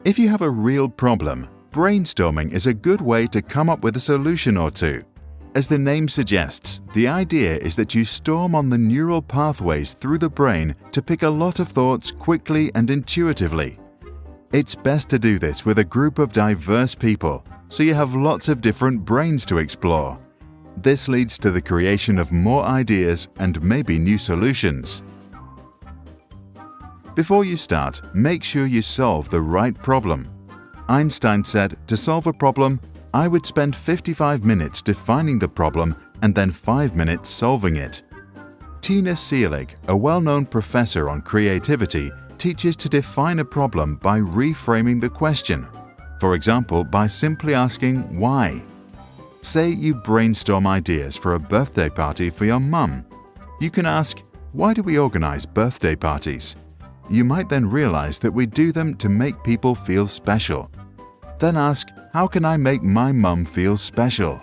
If you have a real problem, brainstorming is a good way to come up with a solution or two. As the name suggests, the idea is that you storm on the neural pathways through the brain to pick a lot of thoughts quickly and intuitively. It's best to do this with a group of diverse people, so you have lots of different brains to explore. This leads to the creation of more ideas and maybe new solutions. Before you start, make sure you solve the right problem. Einstein said, to solve a problem, I would spend 55 minutes defining the problem and then 5 minutes solving it. Tina Seelig, a well-known professor on creativity, teaches to define a problem by reframing the question. For example, by simply asking why. Say you brainstorm ideas for a birthday party for your mum. You can ask, why do we organize birthday parties? You might then realize that we do them to make people feel special. Then ask, how can I make my mum feel special?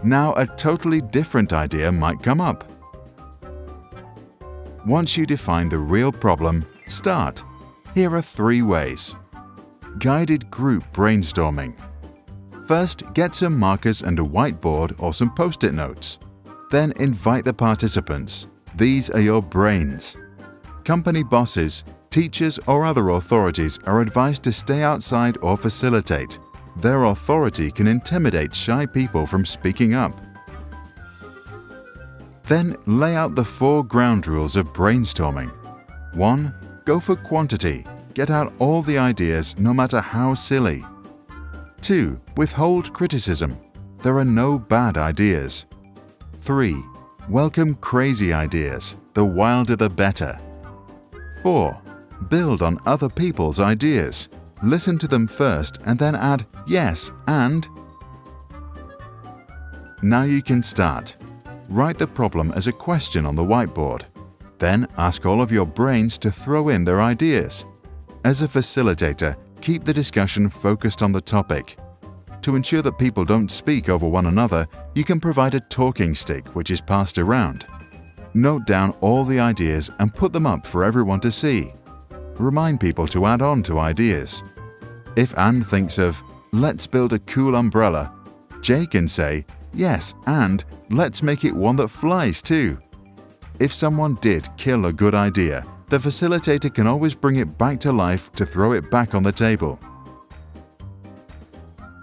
Now a totally different idea might come up. Once you define the real problem, start. Here are 3 ways. Guided group brainstorming. First, get some markers and a whiteboard or some post-it notes. Then invite the participants. These are your brains. Company bosses, teachers or other authorities are advised to stay outside or facilitate. Their authority can intimidate shy people from speaking up. Then lay out the 4 ground rules of brainstorming. 1. Go for quantity. Get out all the ideas, no matter how silly. 2. Withhold criticism. There are no bad ideas. 3. Welcome crazy ideas. The wilder the better. 4. Build on other people's ideas. Listen to them first and then add yes and. Now you can start. Write the problem as a question on the whiteboard. Then ask all of your brains to throw in their ideas. As a facilitator, keep the discussion focused on the topic. To ensure that people don't speak over one another, you can provide a talking stick which is passed around. Note down all the ideas and put them up for everyone to see. Remind people to add on to ideas. If Anne thinks of, let's build a cool umbrella, Jay can say, yes, and let's make it one that flies too. If someone did kill a good idea, the facilitator can always bring it back to life to throw it back on the table.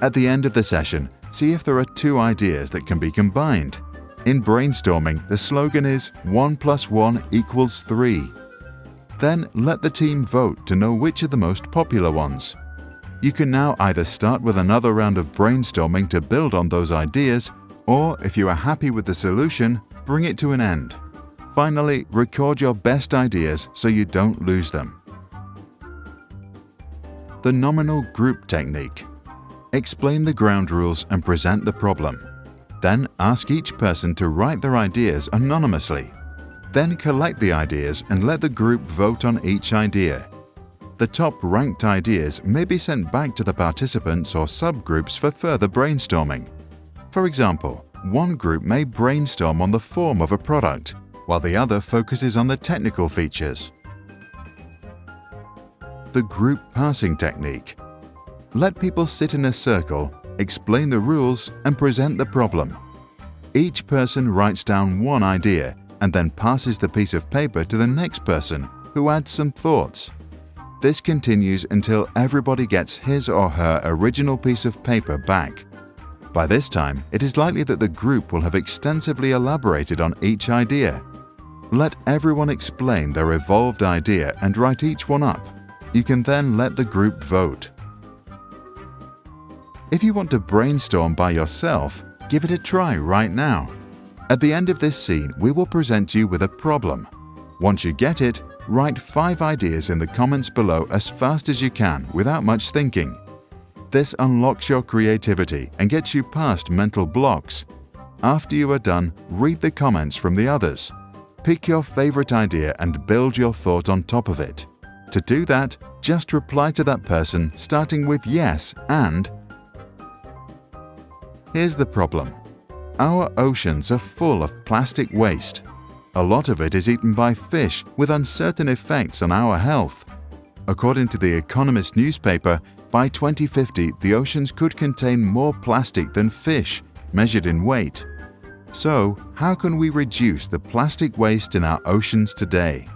At the end of the session, see if there are 2 ideas that can be combined. In brainstorming, the slogan is 1 + 1 = 3. Then let the team vote to know which are the most popular ones. You can now either start with another round of brainstorming to build on those ideas, or if you are happy with the solution, bring it to an end. Finally, record your best ideas so you don't lose them. The nominal group technique. Explain the ground rules and present the problem. Then ask each person to write their ideas anonymously. Then collect the ideas and let the group vote on each idea. The top-ranked ideas may be sent back to the participants or subgroups for further brainstorming. For example, one group may brainstorm on the form of a product, while the other focuses on the technical features. The group passing technique. Let people sit in a circle, explain the rules, and present the problem. Each person writes down one idea and then passes the piece of paper to the next person, who adds some thoughts. This continues until everybody gets his or her original piece of paper back. By this time, it is likely that the group will have extensively elaborated on each idea. Let everyone explain their evolved idea and write each one up. You can then let the group vote. If you want to brainstorm by yourself, give it a try right now. At the end of this scene, we will present you with a problem. Once you get it, write 5 ideas in the comments below as fast as you can without much thinking. This unlocks your creativity and gets you past mental blocks. After you are done, read the comments from the others. Pick your favorite idea and build your thought on top of it. To do that, just reply to that person starting with yes and. Here's the problem. Our oceans are full of plastic waste. A lot of it is eaten by fish with uncertain effects on our health. According to The Economist newspaper, by 2050 the oceans could contain more plastic than fish, measured in weight. So, how can we reduce the plastic waste in our oceans today?